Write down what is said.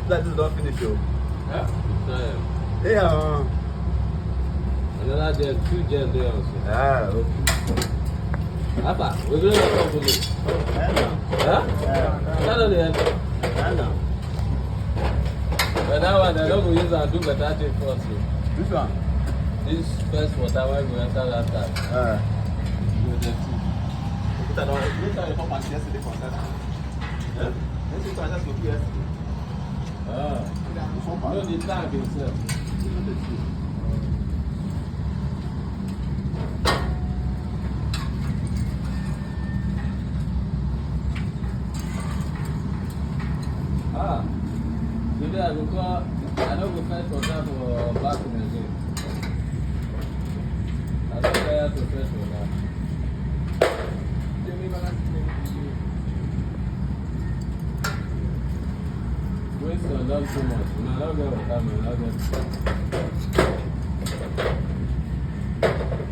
That is not finished, yo. Yeah. Yeah. Another gel, 2 gel there also. Ah, okay. Apa, we're going to talk to you. Huh? Not only that. But that one, I don't go use and do better thing first. This one? This first water, why we enter that time? With the two. This one you talk about yesterday for that. Huh? This is what I just looked yesterday. No, the tank itself. Today I go call, I don't go fetch water for bathroom again. I don't care to fetch water. Waste on them too much. I don't get water, man. I don't get